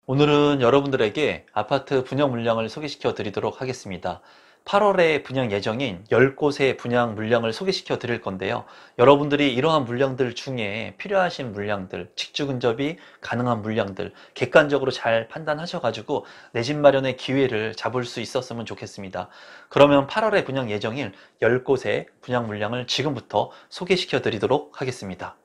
오늘은 여러분들에게 아파트 분양 물량을 소개시켜 드리도록 하겠습니다. 8월에 분양 예정인 10곳의 분양 물량을 소개시켜 드릴 건데요. 여러분들이 이러한 물량들 중에 필요하신 물량들, 직주 근접이 가능한 물량들 객관적으로 잘 판단하셔가지고 내 집 마련의 기회를 잡을 수 있었으면 좋겠습니다. 그러면 8월에 분양 예정인 10곳의 분양 물량을 지금부터 소개시켜 드리도록 하겠습니다.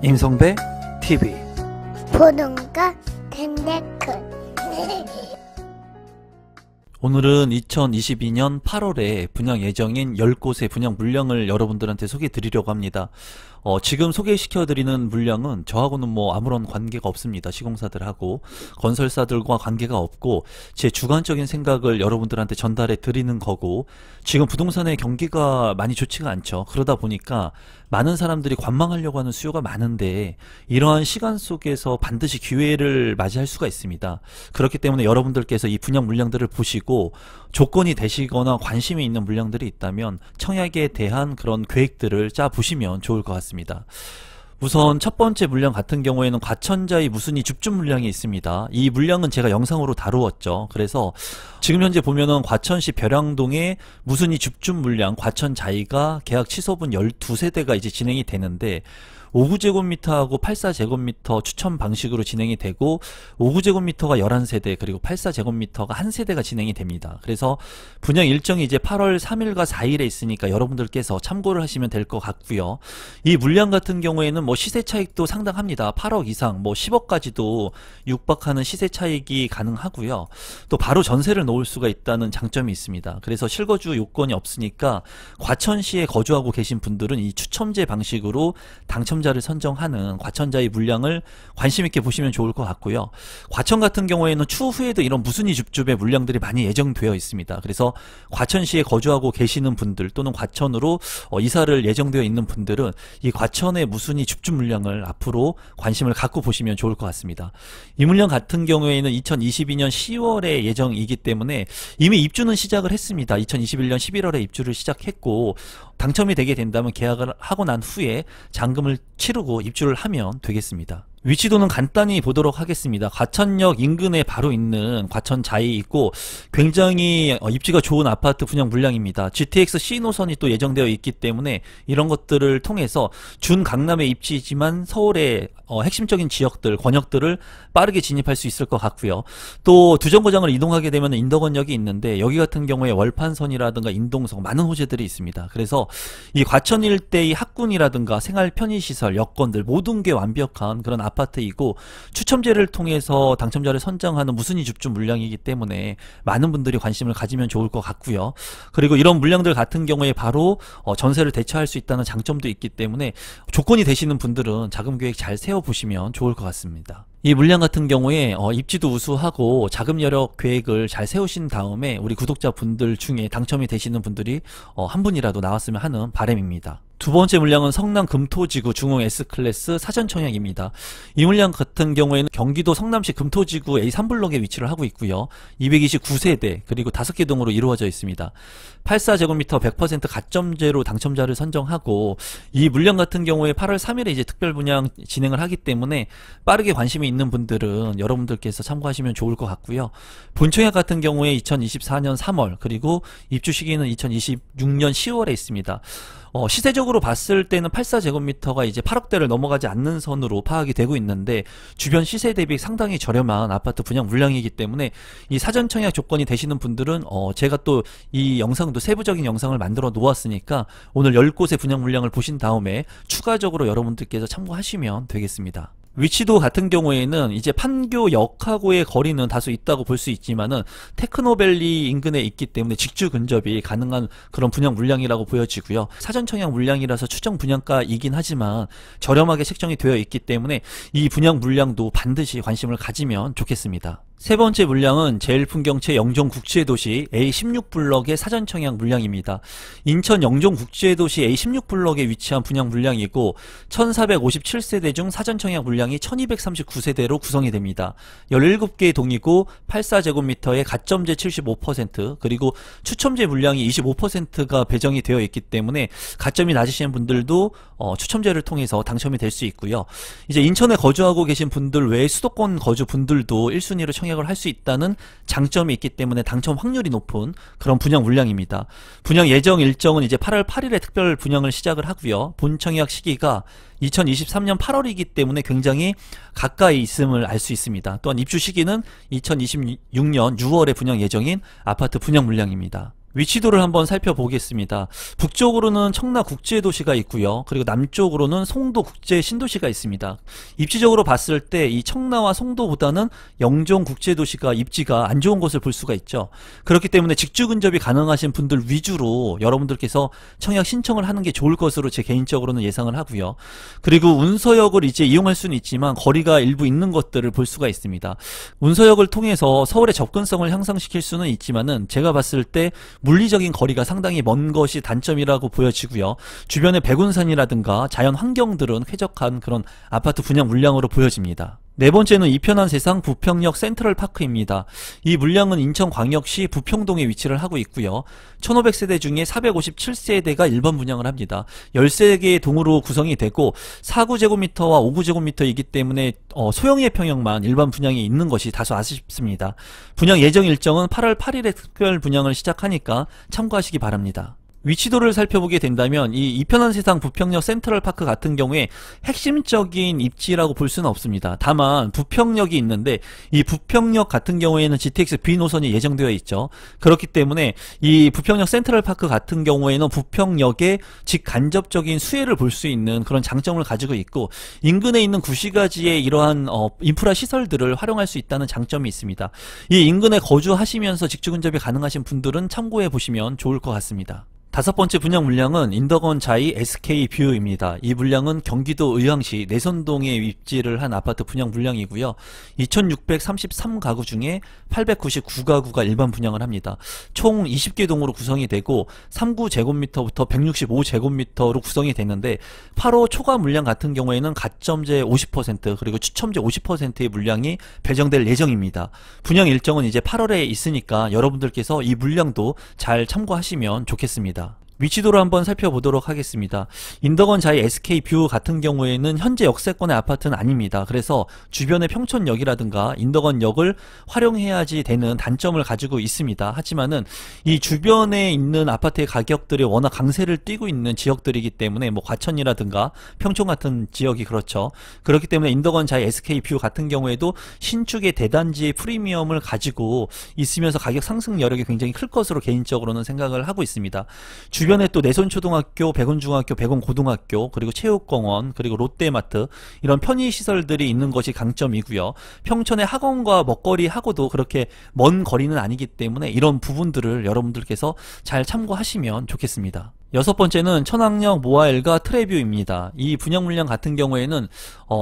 임성배 TV 보동과 텐데크 오늘은 2022년 8월에 분양 예정인 10곳의 분양 물량을 여러분들한테 소개해 드리려고 합니다. 지금 소개시켜 드리는 물량은 저하고는 뭐 아무런 관계가 없습니다. 시공사들하고 건설사들과 관계가 없고 제 주관적인 생각을 여러분들한테 전달해 드리는 거고, 지금 부동산의 경기가 많이 좋지가 않죠. 그러다 보니까 많은 사람들이 관망하려고 하는 수요가 많은데 이러한 시간 속에서 반드시 기회를 맞이할 수가 있습니다. 그렇기 때문에 여러분들께서 이 분양 물량들을 보시고 조건이 되시거나 관심이 있는 물량들이 있다면 청약에 대한 그런 계획들을 짜 보시면 좋을 것 같습니다. 우선 첫 번째 물량 같은 경우에는 과천자의 무순위 줍줍 물량이 있습니다. 이 물량은 제가 영상으로 다루었죠. 그래서 지금 현재 보면은 과천시 벼량동의 무순위 줍줍 물량 과천자이가 계약 취소분 12세대가 이제 진행이 되는데, 5구제곱미터하고 84제곱미터 추천 방식으로 진행이 되고 5구제곱미터가 11세대 그리고 84제곱미터가 1세대가 진행이 됩니다. 그래서 분양 일정이 이제 8월 3일과 4일에 있으니까 여러분들께서 참고를 하시면 될 것 같고요. 이 물량 같은 경우에는 뭐 시세 차익도 상당합니다. 8억 이상 뭐 10억까지도 육박하는 시세 차익이 가능하고요. 또 바로 전세를 놓을 수가 있다는 장점이 있습니다. 그래서 실거주 요건이 없으니까 과천시에 거주하고 계신 분들은 이 추첨제 방식으로 당첨자를 선정하는 과천자의 물량을 관심 있게 보시면 좋을 것 같고요. 과천 같은 경우에는 추후에도 이런 무순위 줍줍의 물량들이 많이 예정되어 있습니다. 그래서 과천시에 거주하고 계시는 분들 또는 과천으로 이사를 예정되어 있는 분들은 이 과천의 무순위 줍줍 물량을 앞으로 관심을 갖고 보시면 좋을 것 같습니다. 이 물량 같은 경우에는 2022년 10월에 예정이기 때문에 이미 입주는 시작을 했습니다. 2021년 11월에 입주를 시작했고 당첨이 되게 된다면 계약을 하고 난 후에 잔금을 치르고 입주를 하면 되겠습니다. 위치도는 간단히 보도록 하겠습니다. 과천역 인근에 바로 있는 과천자이 있고 굉장히 입지가 좋은 아파트 분양 물량입니다. GTX C 노선이 또 예정되어 있기 때문에 이런 것들을 통해서 준 강남의 입지지만 서울의 핵심적인 지역들, 권역들을 빠르게 진입할 수 있을 것 같고요. 또 두정거장을 이동하게 되면 인덕원역이 있는데 여기 같은 경우에 월판선이라든가 인동석 많은 호재들이 있습니다. 그래서 이 과천 일대의 학군이라든가 생활 편의시설, 여건들 모든 게 완벽한 그런 아파트이고 추첨제를 통해서 당첨자를 선정하는 무순위 줍줍 물량이기 때문에 많은 분들이 관심을 가지면 좋을 것 같고요. 그리고 이런 물량들 같은 경우에 바로 전세를 대처할 수 있다는 장점도 있기 때문에 조건이 되시는 분들은 자금 계획 잘 세워보시면 좋을 것 같습니다. 이 물량 같은 경우에 입지도 우수하고 자금 여력 계획을 잘 세우신 다음에 우리 구독자분들 중에 당첨이 되시는 분들이 한 분이라도 나왔으면 하는 바람입니다. 두 번째 물량은 성남 금토지구 중흥 S클래스 사전청약입니다. 이 물량 같은 경우에는 경기도 성남시 금토지구 A3블록에 위치를 하고 있고요. 229세대 그리고 5개 동으로 이루어져 있습니다. 84제곱미터 100% 가점제로 당첨자를 선정하고 이 물량 같은 경우에 8월 3일에 이제 특별 분양 진행을 하기 때문에 빠르게 관심이 있는 분들은 여러분들께서 참고하시면 좋을 것 같고요. 본청약 같은 경우에 2024년 3월 그리고 입주 시기는 2026년 10월에 있습니다. 시세적으로 봤을 때는 84제곱미터가 이제 8억대를 넘어가지 않는 선으로 파악이 되고 있는데 주변 시세 대비 상당히 저렴한 아파트 분양 물량이기 때문에 이 사전 청약 조건이 되시는 분들은 제가 또 이 영상도 세부적인 영상을 만들어 놓았으니까 오늘 10곳의 분양 물량을 보신 다음에 추가적으로 여러분들께서 참고하시면 되겠습니다. 위치도 같은 경우에는 이제 판교역하고의 거리는 다소 있다고 볼 수 있지만은 테크노밸리 인근에 있기 때문에 직주 근접이 가능한 그런 분양 물량이라고 보여지고요. 사전 청약 물량이라서 추정 분양가이긴 하지만 저렴하게 책정이 되어 있기 때문에 이 분양 물량도 반드시 관심을 가지면 좋겠습니다. 세 번째 물량은 제일풍경채 영종국제도시 A16블럭의 사전청약 물량입니다. 인천 영종국제도시 A16블럭에 위치한 분양 물량이고 1457세대 중 사전청약 물량이 1239세대로 구성이 됩니다. 17개의 동이고 84제곱미터의 가점제 75% 그리고 추첨제 물량이 25%가 배정이 되어 있기 때문에 가점이 낮으신 분들도 추첨제를 통해서 당첨이 될 수 있고요. 이제 인천에 거주하고 계신 분들 외에 수도권 거주 분들도 1순위로 청약을 할 수 있다는 장점이 있기 때문에 당첨 확률이 높은 그런 분양 물량입니다. 분양 예정 일정은 이제 8월 8일에 특별 분양을 시작을 하고요. 본 청약 시기가 2023년 8월이기 때문에 굉장히 가까이 있음을 알 수 있습니다. 또한 입주 시기는 2026년 6월에 분양 예정인 아파트 분양 물량입니다. 위치도를 한번 살펴보겠습니다. 북쪽으로는 청라국제도시가 있고요. 그리고 남쪽으로는 송도국제신도시가 있습니다. 입지적으로 봤을 때 이 청라와 송도보다는 영종국제도시가 입지가 안 좋은 것을 볼 수가 있죠. 그렇기 때문에 직주 근접이 가능하신 분들 위주로 여러분들께서 청약 신청을 하는 게 좋을 것으로 제 개인적으로는 예상을 하고요. 그리고 운서역을 이제 이용할 수는 있지만 거리가 일부 있는 것들을 볼 수가 있습니다. 운서역을 통해서 서울의 접근성을 향상시킬 수는 있지만은 제가 봤을 때 물리적인 거리가 상당히 먼 것이 단점이라고 보여지고요. 주변의 백운산이라든가 자연 환경들은 쾌적한 그런 아파트 분양 물량으로 보여집니다. 네 번째는 이편한 세상 부평역 센트럴파크입니다. 이 물량은 인천광역시 부평동에 위치를 하고 있고요. 1500세대 중에 457세대가 일반 분양을 합니다. 13개의 동으로 구성이 되고 49제곱미터와 59제곱미터이기 때문에 소형의 평형만 일반 분양이 있는 것이 다소 아쉽습니다. 분양 예정 일정은 8월 8일에 특별 분양을 시작하니까 참고하시기 바랍니다. 위치도를 살펴보게 된다면 이 이편한 세상 부평역 센트럴파크 같은 경우에 핵심적인 입지라고 볼 수는 없습니다. 다만 부평역이 있는데 이 부평역 같은 경우에는 GTX B 노선이 예정되어 있죠. 그렇기 때문에 이 부평역 센트럴파크 같은 경우에는 부평역의 직간접적인 수혜를 볼 수 있는 그런 장점을 가지고 있고 인근에 있는 구시가지의 이러한 인프라 시설들을 활용할 수 있다는 장점이 있습니다. 이 인근에 거주하시면서 직주 근접이 가능하신 분들은 참고해 보시면 좋을 것 같습니다. 다섯 번째 분양 물량은 인덕원 자이 SK뷰입니다. 이 물량은 경기도 의왕시 내선동에 입지를 한 아파트 분양 물량이고요. 2633가구 중에 899가구가 일반 분양을 합니다. 총 20개 동으로 구성이 되고 39제곱미터부터 165제곱미터로 구성이 되는데 8호 초과 물량 같은 경우에는 가점제 50% 그리고 추첨제 50%의 물량이 배정될 예정입니다. 분양 일정은 이제 8월에 있으니까 여러분들께서 이 물량도 잘 참고하시면 좋겠습니다. 위치도를 한번 살펴보도록 하겠습니다. 인덕원 자이 SK뷰 같은 경우에는 현재 역세권의 아파트는 아닙니다. 그래서 주변의 평촌역이라든가 인덕원역을 활용해야지 되는 단점을 가지고 있습니다. 하지만은 이 주변에 있는 아파트의 가격들이 워낙 강세를 띠고 있는 지역들이기 때문에 뭐 과천이라든가 평촌 같은 지역이 그렇죠. 그렇기 때문에 인덕원 자이 SK뷰 같은 경우에도 신축의 대단지의 프리미엄을 가지고 있으면서 가격 상승 여력이 굉장히 클 것으로 개인적으로는 생각을 하고 있습니다. 주변에 또 내손초등학교, 백운중학교, 백운고등학교, 그리고 체육공원, 그리고 롯데마트 이런 편의시설들이 있는 것이 강점이고요. 평촌의 학원과 먹거리하고도 그렇게 먼 거리는 아니기 때문에 이런 부분들을 여러분들께서 잘 참고하시면 좋겠습니다. 여섯 번째는 천왕역 모아엘과 트레뷰입니다. 이 분양 물량 같은 경우에는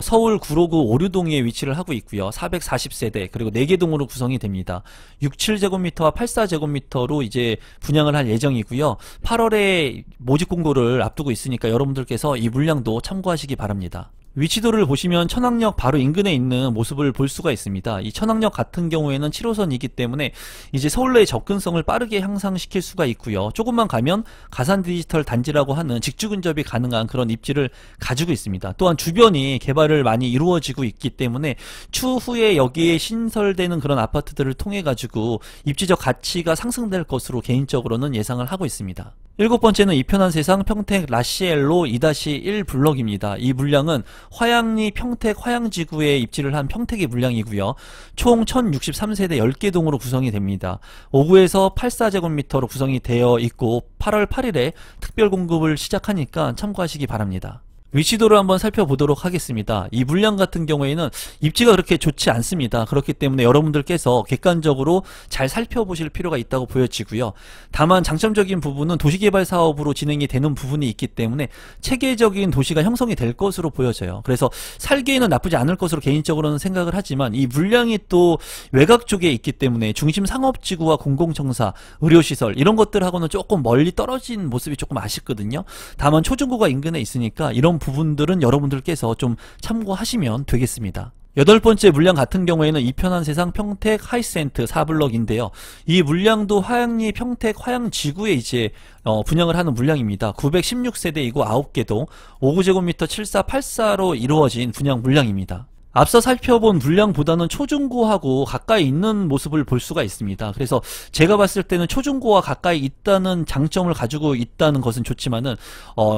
서울 구로구 오류동에 위치를 하고 있고요. 440세대 그리고 4개 동으로 구성이 됩니다. 67제곱미터와 84제곱미터로 이제 분양을 할 예정이고요. 8월에 모집 공고를 앞두고 있으니까 여러분들께서 이 물량도 참고하시기 바랍니다. 위치도를 보시면 천왕역 바로 인근에 있는 모습을 볼 수가 있습니다. 이 천왕역 같은 경우에는 7호선이기 때문에 이제 서울로의 접근성을 빠르게 향상시킬 수가 있고요. 조금만 가면 가산 디지털 단지라고 하는 직주 근접이 가능한 그런 입지를 가지고 있습니다. 또한 주변이 개발을 많이 이루어지고 있기 때문에 추후에 여기에 신설되는 그런 아파트들을 통해 가지고 입지적 가치가 상승될 것으로 개인적으로는 예상을 하고 있습니다. 일곱 번째는 이편한 세상 평택 라시엘로 2-1 블럭입니다. 이 물량은 화양리 평택 화양지구에 입지를 한 평택의 물량이고요. 총 1063세대 10개 동으로 구성이 됩니다. 5구에서 84제곱미터로 구성이 되어 있고 8월 8일에 특별 공급을 시작하니까 참고하시기 바랍니다. 위치도를 한번 살펴보도록 하겠습니다. 이 물량 같은 경우에는 입지가 그렇게 좋지 않습니다. 그렇기 때문에 여러분들께서 객관적으로 잘 살펴보실 필요가 있다고 보여지고요. 다만 장점적인 부분은 도시개발 사업으로 진행이 되는 부분이 있기 때문에 체계적인 도시가 형성이 될 것으로 보여져요. 그래서 살기에는 나쁘지 않을 것으로 개인적으로는 생각을 하지만 이 물량이 또 외곽 쪽에 있기 때문에 중심 상업지구와 공공청사, 의료시설 이런 것들하고는 조금 멀리 떨어진 모습이 조금 아쉽거든요. 다만 초중고가 인근에 있으니까 이런 부분들은 여러분들께서 좀 참고하시면 되겠습니다. 여덟 번째 물량 같은 경우에는 이편한 세상 평택 하이센트 4블럭인데요. 이 물량도 화양리 평택 화양지구에 이제 분양을 하는 물량입니다. 916세대이고 9개동 5제곱미터 7484로 이루어진 분양 물량입니다. 앞서 살펴본 물량보다는 초중고하고 가까이 있는 모습을 볼 수가 있습니다. 그래서 제가 봤을 때는 초중고와 가까이 있다는 장점을 가지고 있다는 것은 좋지만은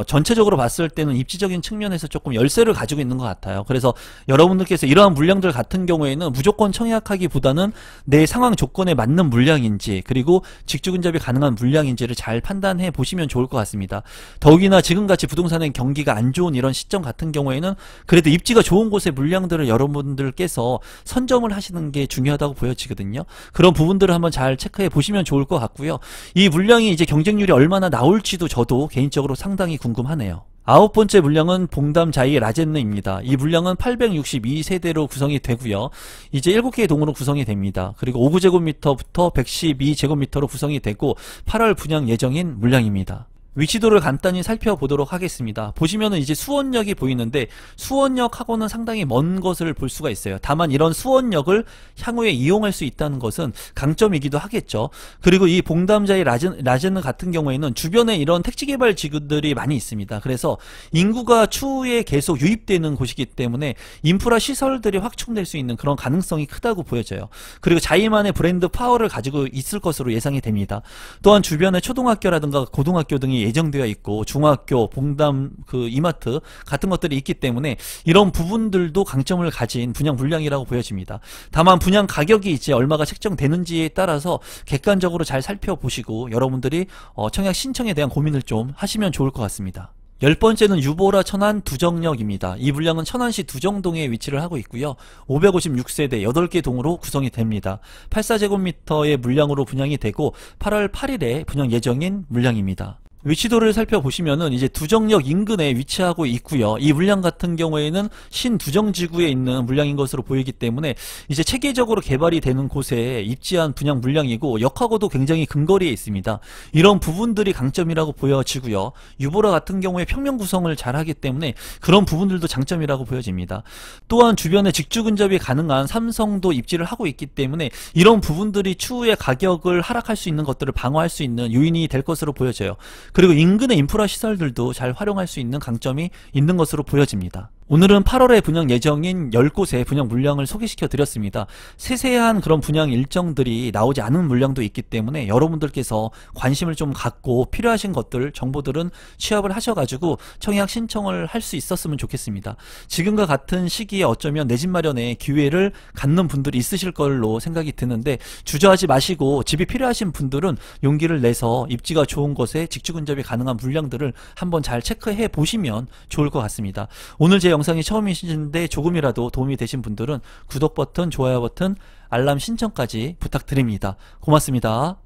전체적으로 봤을 때는 입지적인 측면에서 조금 열세를 가지고 있는 것 같아요. 그래서 여러분들께서 이러한 물량들 같은 경우에는 무조건 청약하기보다는 내 상황 조건에 맞는 물량인지 그리고 직주근접이 가능한 물량인지를 잘 판단해 보시면 좋을 것 같습니다. 더욱이나 지금같이 부동산의 경기가 안 좋은 이런 시점 같은 경우에는 그래도 입지가 좋은 곳의 물량들을 여러분들께서 선점을 하시는 게 중요하다고 보여지거든요. 그런 부분들을 한번 잘 체크해 보시면 좋을 것 같고요. 이 물량이 이제 경쟁률이 얼마나 나올지도 저도 개인적으로 상당히 궁금하네요. 아홉 번째 물량은 봉담 자이 라젠느입니다. 이 물량은 862세대로 구성이 되고요. 이제 7개의 동으로 구성이 됩니다. 그리고 5제곱미터부터 112제곱미터로 구성이 되고 8월 분양 예정인 물량입니다. 위치도를 간단히 살펴보도록 하겠습니다. 보시면은 이제 수원역이 보이는데 수원역하고는 상당히 먼 것을 볼 수가 있어요. 다만 이런 수원역을 향후에 이용할 수 있다는 것은 강점이기도 하겠죠. 그리고 이 봉담자의 라젠느 같은 경우에는 주변에 이런 택지개발 지구들이 많이 있습니다. 그래서 인구가 추후에 계속 유입되는 곳이기 때문에 인프라 시설들이 확충될 수 있는 그런 가능성이 크다고 보여져요. 그리고 자이만의 브랜드 파워를 가지고 있을 것으로 예상이 됩니다. 또한 주변에 초등학교라든가 고등학교 등이 예정되어 있고 중학교, 봉담, 이마트 같은 것들이 있기 때문에 이런 부분들도 강점을 가진 분양 물량이라고 보여집니다. 다만 분양 가격이 이제 얼마가 책정되는지에 따라서 객관적으로 잘 살펴보시고 여러분들이 청약 신청에 대한 고민을 좀 하시면 좋을 것 같습니다. 열 번째는 유보라 천안 두정역입니다. 이 물량은 천안시 두정동에 위치를 하고 있고요. 556세대 8개 동으로 구성이 됩니다. 84제곱미터의 물량으로 분양이 되고 8월 8일에 분양 예정인 물량입니다. 위치도를 살펴보시면은 이제 두정역 인근에 위치하고 있고요. 이 물량 같은 경우에는 신두정지구에 있는 물량인 것으로 보이기 때문에 이제 체계적으로 개발이 되는 곳에 입지한 분양 물량이고 역하고도 굉장히 근거리에 있습니다. 이런 부분들이 강점이라고 보여지고요. 유보라 같은 경우에 평면 구성을 잘하기 때문에 그런 부분들도 장점이라고 보여집니다. 또한 주변에 직주 근접이 가능한 삼성도 입지를 하고 있기 때문에 이런 부분들이 추후에 가격을 하락할 수 있는 것들을 방어할 수 있는 요인이 될 것으로 보여져요. 그리고 인근의 인프라 시설들도 잘 활용할 수 있는 강점이 있는 것으로 보여집니다. 오늘은 8월에 분양 예정인 10곳의 분양 물량을 소개시켜 드렸습니다. 세세한 그런 분양 일정들이 나오지 않은 물량도 있기 때문에 여러분들께서 관심을 좀 갖고 필요하신 것들, 정보들은 취합을 하셔가지고 청약 신청을 할 수 있었으면 좋겠습니다. 지금과 같은 시기에 어쩌면 내 집 마련에 기회를 갖는 분들이 있으실 걸로 생각이 드는데 주저하지 마시고 집이 필요하신 분들은 용기를 내서 입지가 좋은 곳에 직주근접이 가능한 물량들을 한번 잘 체크해 보시면 좋을 것 같습니다. 오늘 제 영상이 처음이신데 조금이라도 도움이 되신 분들은 구독 버튼, 좋아요 버튼, 알람 신청까지 부탁드립니다. 고맙습니다.